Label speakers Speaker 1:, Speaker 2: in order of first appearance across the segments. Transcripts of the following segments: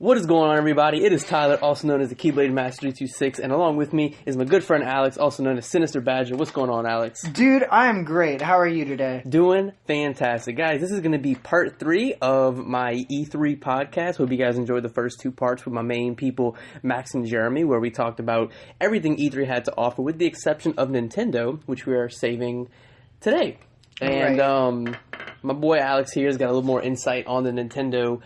Speaker 1: What is going on, everybody? It is Tyler, also known as TheKeybladeMaster 326, and along with me is my good friend Alex, also known as sinisterbadger. What's going on, Alex?
Speaker 2: Dude, I am great. How are you today?
Speaker 1: Doing fantastic. Guys, this is going to be part 3 of my E3 podcast. Hope you guys enjoyed the first 2 parts with my main people, Max and Jeremy, where we talked about everything E3 had to offer, with the exception of Nintendo, which we are saving today. And my boy Alex here has got a little more insight on the Nintendo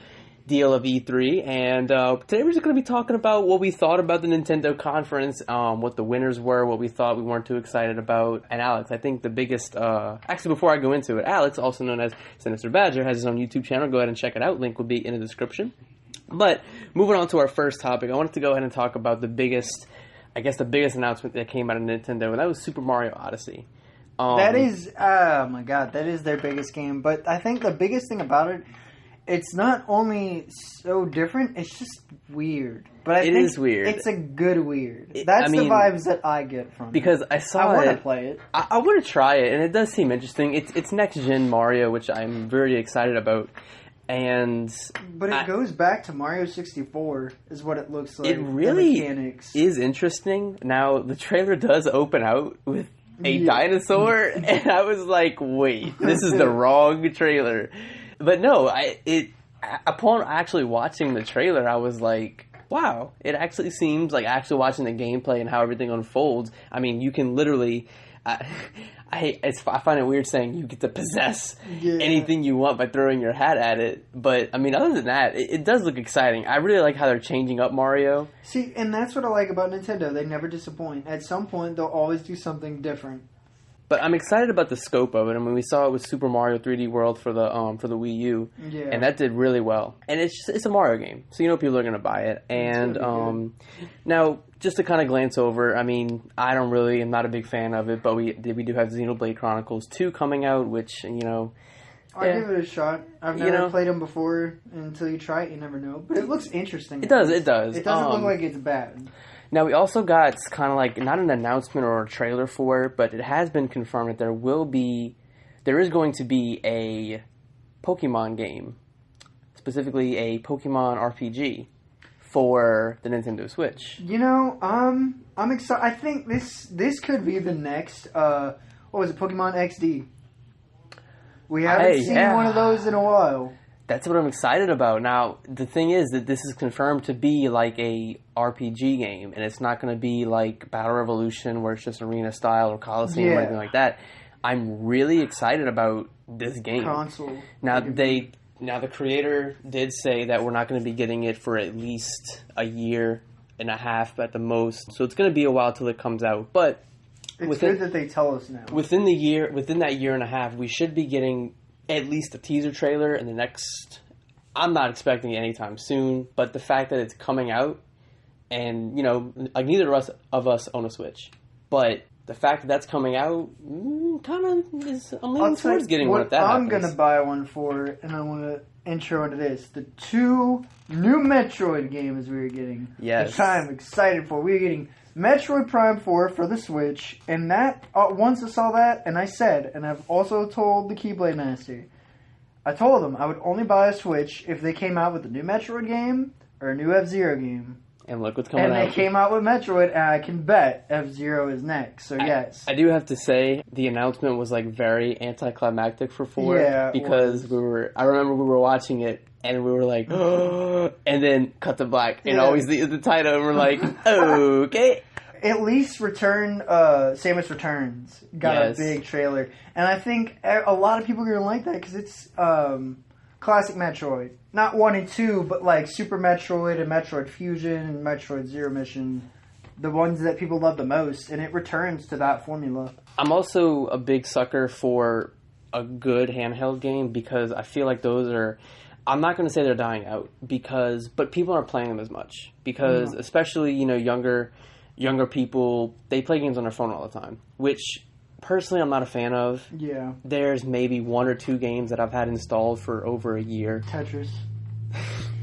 Speaker 1: deal of E3, and today we're just going to be talking about what we thought about the Nintendo conference, what the winners were, what we thought we weren't too excited about. And Alex, I think the biggest, actually before I go into it, Alex, also known as Sinister Badger, has his own YouTube channel. Go ahead and check it out. Link will be in the description. But moving on to our first topic, I wanted to go ahead and talk about the biggest announcement that came out of Nintendo, and that was Super Mario Odyssey.
Speaker 2: That is, oh my god, that is their biggest game. But I think the biggest thing about it, it's not only so different, it's just weird. But I think
Speaker 1: it is weird.
Speaker 2: It's a good weird. That's the vibes that I get from it.
Speaker 1: Because I want to play it. I want to try it, and it does seem interesting. It's next-gen Mario, which I'm very excited about. But
Speaker 2: it goes back to Mario 64, is what it looks like.
Speaker 1: It really
Speaker 2: the mechanics
Speaker 1: is interesting. Now, the trailer does open out with a dinosaur, and I was like, wait, this is the wrong trailer. But no, upon actually watching the trailer, I was like, wow, it actually seems like actually watching the gameplay and how everything unfolds. I mean, you can literally, I find it weird saying you get to possess anything you want by throwing your hat at it. But, I mean, other than that, it does look exciting. I really like how they're changing up Mario.
Speaker 2: See, and that's what I like about Nintendo. They never disappoint. At some point, they'll always do something different.
Speaker 1: But I'm excited about the scope of it. I mean, we saw it with Super Mario 3D World for the Wii U, and that did really well. And it's a Mario game, so you know people are going to buy it. And now, just to kind of glance over, I mean, am not a big fan of it, but we do have Xenoblade Chronicles 2 coming out, which, you know,
Speaker 2: I'll give it a shot. I've never played them before. Until you try it, you never know. But it looks interesting.
Speaker 1: It does.
Speaker 2: It doesn't look like it's bad.
Speaker 1: Now, we also got kind of like, not an announcement or a trailer for it, but it has been confirmed that there is going to be a Pokemon game, specifically a Pokemon RPG for the Nintendo Switch.
Speaker 2: You know, I'm excited. I think this could be the next, what was it, Pokemon XD? We haven't seen one of those in a while.
Speaker 1: That's what I'm excited about. Now, the thing is that this is confirmed to be like a RPG game, and it's not going to be like Battle Revolution where it's just arena style or Coliseum or anything like that. I'm really excited about this game. Now, the creator did say that we're not going to be getting it for at least a year and a half at the most, so it's going to be a while till it comes out. But
Speaker 2: it's good that they tell us now.
Speaker 1: Within that year and a half, we should be getting at least a teaser trailer in the next... I'm not expecting it anytime soon, but the fact that it's coming out, and, you know, like neither of us own a Switch, but the fact that that's coming out kind of is... I'm leaning towards getting one if that happens.
Speaker 2: I'm going to buy one for, and I want to intro into this, the 2 new Metroid games we were getting.
Speaker 1: Yes.
Speaker 2: Which I'm excited for. We were getting Metroid Prime 4 for the Switch, and that, once I saw that, and I said, and I've also told the TheKeybladeMaster, I told them I would only buy a Switch if they came out with a new Metroid game or a new F-Zero game.
Speaker 1: And look what's coming out.
Speaker 2: And they came out with Metroid, and I can bet F-Zero is next, so yes.
Speaker 1: I do have to say, the announcement was like very anticlimactic for 4, because I remember we were watching it, and we were like, oh, and then cut to black, and always the title, and we're like, okay.
Speaker 2: At least Samus Returns got a big trailer. And I think a lot of people are going to like that because it's classic Metroid. Not 1 and 2, but like Super Metroid and Metroid Fusion and Metroid Zero Mission. The ones that people love the most. And it returns to that formula.
Speaker 1: I'm also a big sucker for a good handheld game because I feel like those are... I'm not going to say they're dying out, but people aren't playing them as much. Because especially, you know, younger people, they play games on their phone all the time, which personally I'm not a fan of.
Speaker 2: Yeah.
Speaker 1: There's maybe 1 or 2 games that I've had installed for over a year.
Speaker 2: Tetris.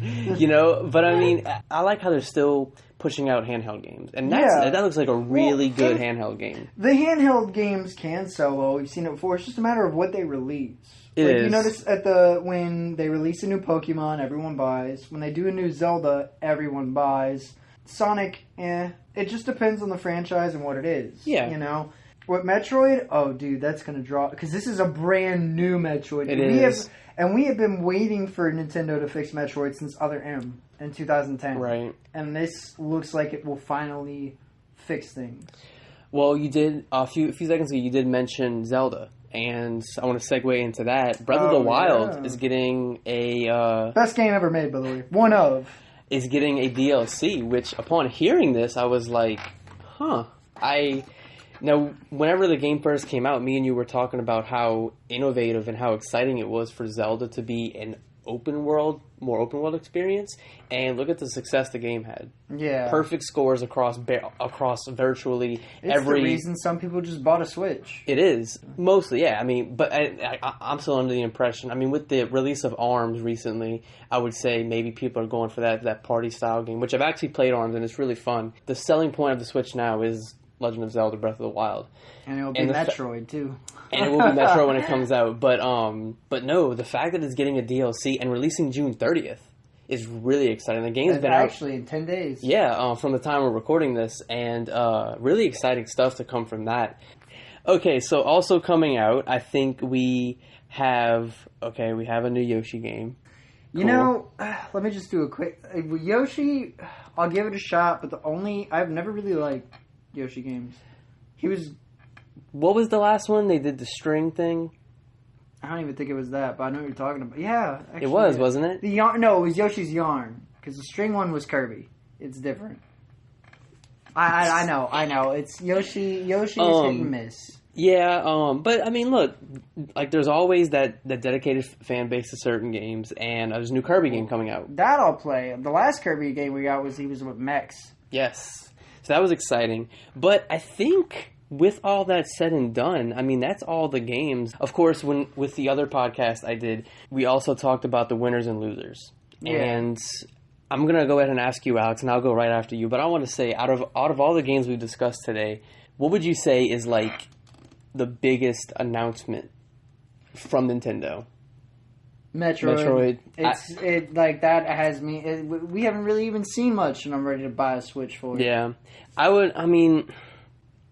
Speaker 1: You know, but I mean, I like how they're still pushing out handheld games, and that looks like a really good handheld game.
Speaker 2: The handheld games can sell well. We've seen it before. It's just a matter of what they release. You notice when they release a new Pokemon, everyone buys. When they do a new Zelda, everyone buys. Sonic, it just depends on the franchise and what it is.
Speaker 1: Yeah.
Speaker 2: You know? With Metroid, oh, dude, that's going to draw... Because this is a brand new Metroid. We have been waiting for Nintendo to fix Metroid since Other M in 2010.
Speaker 1: Right.
Speaker 2: And this looks like it will finally fix things.
Speaker 1: Well, you did... A few seconds ago, you did mention Zelda. And I want to segue into that. Breath of the Wild is getting a...
Speaker 2: Best game ever made, by the way. One of.
Speaker 1: Is getting a DLC, which upon hearing this, I was like, huh. Now, whenever the game first came out, me and you were talking about how innovative and how exciting it was for Zelda to be an more open world experience, and look at the success the game had.
Speaker 2: Yeah.
Speaker 1: Perfect scores across virtually
Speaker 2: it's the reason some people just bought a Switch.
Speaker 1: It is. Mostly, yeah. I mean, but I'm still under the impression, I mean, with the release of ARMS recently, I would say maybe people are going for that party-style game, which I've actually played ARMS, and it's really fun. The selling point of the Switch now is Legend of Zelda Breath of the Wild.
Speaker 2: And it will be Metroid, too.
Speaker 1: And it will be Metroid when it comes out. But no, the fact that it's getting a DLC and releasing June 30th is really exciting. The game's been out...
Speaker 2: Actually, in 10 days.
Speaker 1: Yeah, from the time we're recording this. And really exciting stuff to come from that. Okay, so also coming out, I think we have a new Yoshi game.
Speaker 2: Cool. You know, let me just do a quick... Yoshi, I'll give it a shot, but I've never really liked Yoshi games.
Speaker 1: What was the last one? They did the string thing?
Speaker 2: I don't even think it was that, but I know what you're talking about. Yeah. Actually,
Speaker 1: it was, wasn't it?
Speaker 2: No, it was Yoshi's Yarn. Because the string one was Kirby. It's different. I know. It's Yoshi's hit and miss.
Speaker 1: Yeah, but I mean, look, like there's always that dedicated fan base to certain games, and there's a new Kirby game coming out.
Speaker 2: That I'll play. The last Kirby game we got he was with mechs.
Speaker 1: Yes. So that was exciting. But I think with all that said and done, I mean, that's all the games. Of course, with the other podcast I did, we also talked about the winners and losers. Yeah. And I'm going to go ahead and ask you, Alex, and I'll go right after you. But I want to say, out of all the games we've discussed today, what would you say is like the biggest announcement from Nintendo?
Speaker 2: Metroid. Like that has me. We haven't really even seen much, and I'm ready to buy a Switch for it.
Speaker 1: Yeah, I mean,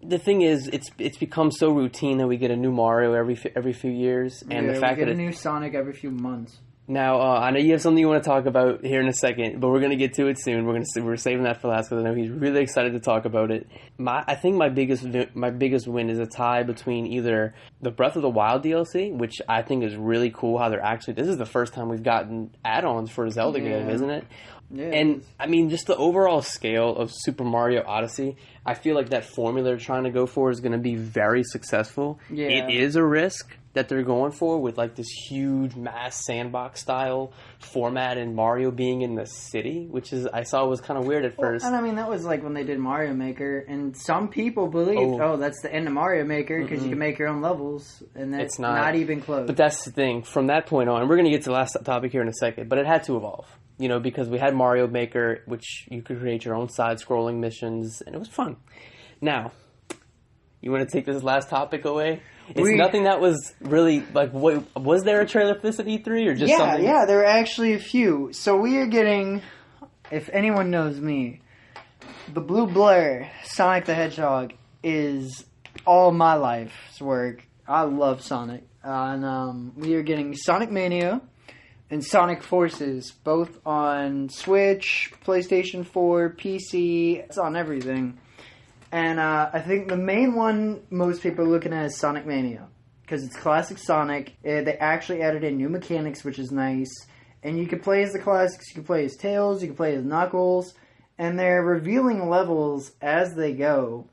Speaker 1: the thing is, it's become so routine that we get a new Mario every few years, and the fact
Speaker 2: we get a new Sonic every few months.
Speaker 1: Now, I know you have something you want to talk about here in a second, but we're going to get to it soon. We're saving that for last because I know he's really excited to talk about it. I think my biggest win is a tie between either the Breath of the Wild DLC, which I think is really cool how this is the first time we've gotten add-ons for a Zelda game, isn't it? Yeah, and I mean, just the overall scale of Super Mario Odyssey, I feel like that formula they're trying to go for is going to be very successful. Yeah. It is a risk that they're going for with like this huge mass sandbox style format and Mario being in the city, which I saw was kind of weird at first.
Speaker 2: And I mean, that was like when they did Mario Maker, and some people believe, that's the end of Mario Maker because you can make your own levels, and that's not even close.
Speaker 1: But that's the thing. From that point on, and we're going to get to the last topic here in a second, but it had to evolve. You know, because we had Mario Maker, which you could create your own side-scrolling missions, and it was fun. Now, you want to take this last topic away? It's nothing that was really, like, was there a trailer for this at E3, or just something?
Speaker 2: Yeah, there were actually a few. So we are getting, if anyone knows me, the Blue Blur, Sonic the Hedgehog, is all my life's work. I love Sonic. And we are getting Sonic Mania and Sonic Forces, both on Switch, PlayStation 4, PC. It's on everything. And I think the main one most people are looking at is Sonic Mania, because it's classic Sonic. They actually added in new mechanics, which is nice. And you can play as the classics, you can play as Tails, you can play as Knuckles. And they're revealing levels as they go.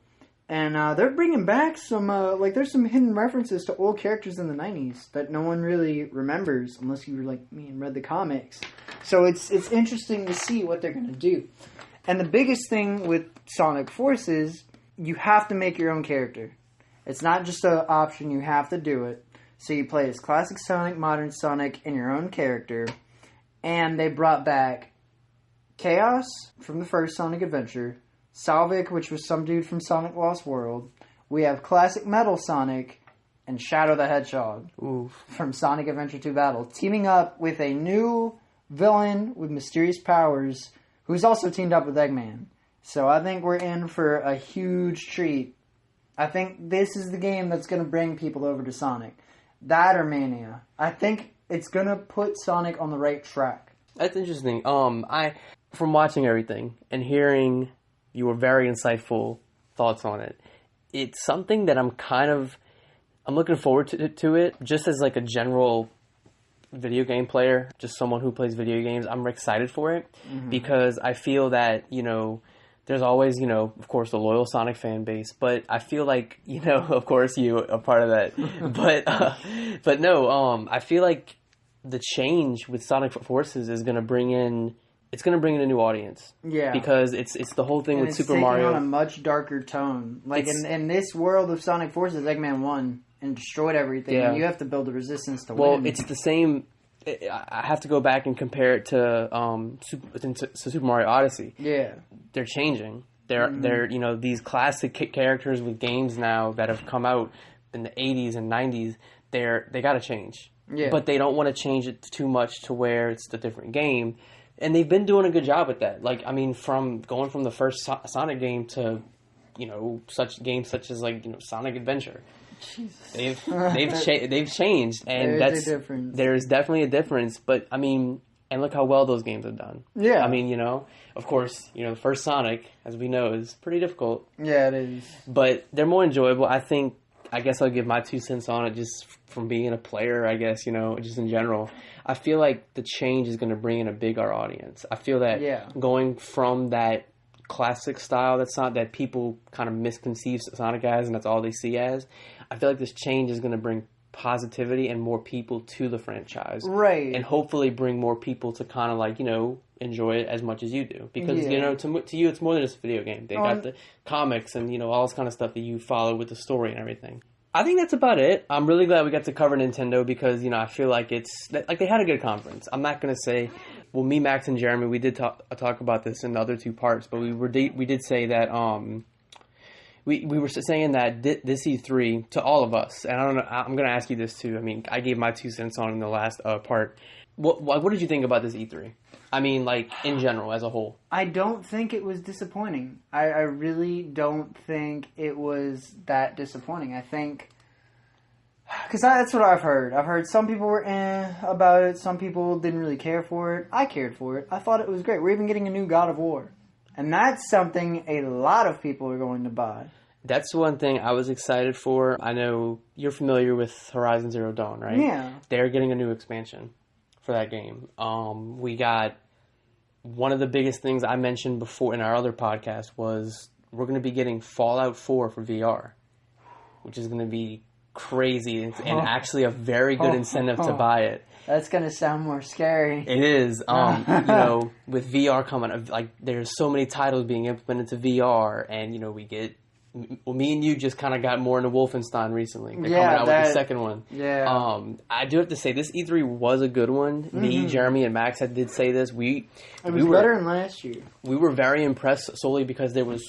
Speaker 2: And they're bringing back some, there's some hidden references to old characters in the 90s that no one really remembers, unless you were like me and read the comics. So it's interesting to see what they're going to do. And the biggest thing with Sonic Forces, you have to make your own character. It's not just an option, you have to do it. So you play as classic Sonic, modern Sonic, in your own character. And they brought back Chaos from the first Sonic Adventure, Salvic, which was some dude from Sonic Lost World. We have Classic Metal Sonic and Shadow the Hedgehog from Sonic Adventure 2 Battle, teaming up with a new villain with mysterious powers who's also teamed up with Eggman. So I think we're in for a huge treat. I think this is the game that's going to bring people over to Sonic. That or Mania. I think it's going to put Sonic on the right track.
Speaker 1: That's interesting. From watching everything and hearing your very insightful thoughts on it, it's something that I'm looking forward to it, just as like a general video game player, just someone who plays video games. I'm excited for it because I feel that, there's always, of course, the loyal Sonic fan base, but I feel like, of course, you are part of that. But no, I feel like the change with Sonic Forces is going to bring in a new audience. Yeah. Because it's the whole thing with Super Mario.
Speaker 2: It's taking on a much darker tone. Like in this world of Sonic Forces, Eggman won and destroyed everything. Yeah. And you have to build a resistance to win.
Speaker 1: Well, it's the same. I have to go back and compare it to Super Mario Odyssey. Yeah. They're changing. They're these classic characters with games now that have come out in the 80s and 90s. They got to change. Yeah. But they don't want to change it too much to where it's a different game. And they've been doing a good job with that. Like, I mean, from going from the first Sonic game to, such games such as Sonic Adventure. Jesus. They've changed, and there's definitely a difference. But I mean, and look how well those games have done. Yeah. I mean, of course, the first Sonic, as we know, is pretty difficult.
Speaker 2: Yeah, it is.
Speaker 1: But they're more enjoyable. I guess I'll give my 2 cents on it just from being a player, I guess, just in general. I feel like the change is going to bring in a bigger audience. I feel that going from that classic style that people kind of misconceive Sonic as and that's all they see as, I feel like this change is going to bring positivity and more people to the franchise. Right. And hopefully bring more people to kind of enjoy it as much as you do. Because, to you, it's more than just a video game. They got the comics and, all this kind of stuff that you follow with the story and everything. I think that's about it. I'm really glad we got to cover Nintendo because, I feel like they had a good conference. I'm not going to say, well, me, Max, and Jeremy, we did talk about this in the other 2 parts, but we did say that, we were saying that this E3, to all of us, and I don't know, I'm going to ask you this too. I mean, I gave my 2 cents on in the last part. What did you think about this E3? I mean, in general, as a whole.
Speaker 2: I don't think it was disappointing. I really don't think it was that disappointing. I think... Because that's what I've heard. I've heard some people were about it. Some people didn't really care for it. I cared for it. I thought it was great. We're even getting a new God of War. And that's something a lot of people are going to buy.
Speaker 1: That's one thing I was excited for. I know you're familiar with Horizon Zero Dawn, right? Yeah. They're getting a new expansion for that game. We got... One of the biggest things I mentioned before in our other podcast was we're going to be getting Fallout 4 for VR, which is going to be crazy and actually a very good incentive to buy it.
Speaker 2: That's going to sound more scary.
Speaker 1: It is. With VR coming, there's so many titles being implemented to VR, and, we get... Well, me and you just kind of got more into Wolfenstein recently. They're coming out with the second one. Yeah. I do have to say, this E3 was a good one. Mm-hmm. Me, Jeremy, and Max did say this. It was
Speaker 2: better than last year.
Speaker 1: We were very impressed solely because there was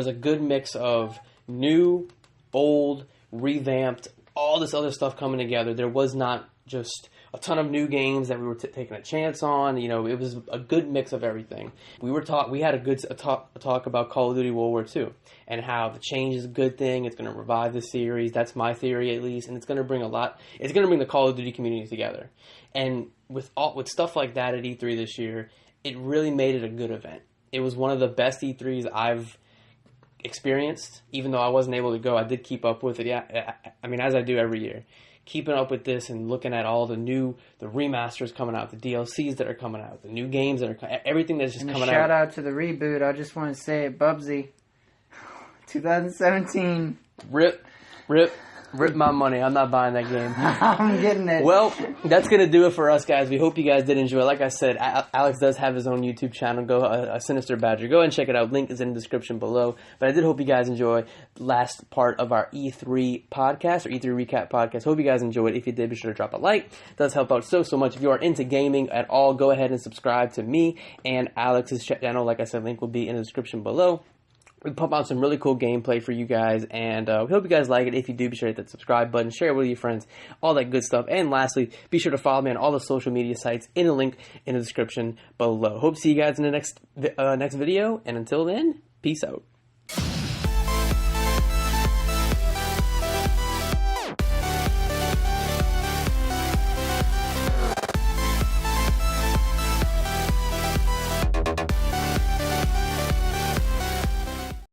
Speaker 1: a good mix of new, old, revamped, all this other stuff coming together. There was not just a ton of new games that we were taking a chance on. It was a good mix of everything. We had a talk about Call of Duty World War II and how the change is a good thing. It's going to revive the series. That's my theory, at least, and it's going to bring the Call of Duty community together. And with stuff like that at E3 this year, it really made it a good event. It was one of the best E3s I've experienced. Even though I wasn't able to go, I did keep up with it. Yeah, I mean, as I do every year. Keeping up with this and looking at all the remasters coming out, the DLCs that are coming out, the new games that are everything that's just coming out.
Speaker 2: Shout out to the reboot. I just want to say it, Bubsy. 2017.
Speaker 1: Rip. Rip my money. I'm not buying that game.
Speaker 2: I'm getting it.
Speaker 1: Well, that's going to do it for us, guys. We hope you guys did enjoy. Like I said, Alex does have his own YouTube channel. Go, a Sinister Badger. Go and check it out. Link is in the description below. But I did hope you guys enjoy the last part of our E3 podcast or E3 recap podcast. Hope you guys enjoyed. If you did, be sure to drop a like. It does help out so much. If you are into gaming at all, go ahead and subscribe to me and Alex's channel. Like I said, link will be in the description below. We pump out some really cool gameplay for you guys, and we hope you guys like it. If you do, be sure to hit that subscribe button, share it with your friends, all that good stuff. And lastly, be sure to follow me on all the social media sites in the link in the description below. Hope to see you guys in the next video, and until then, peace out.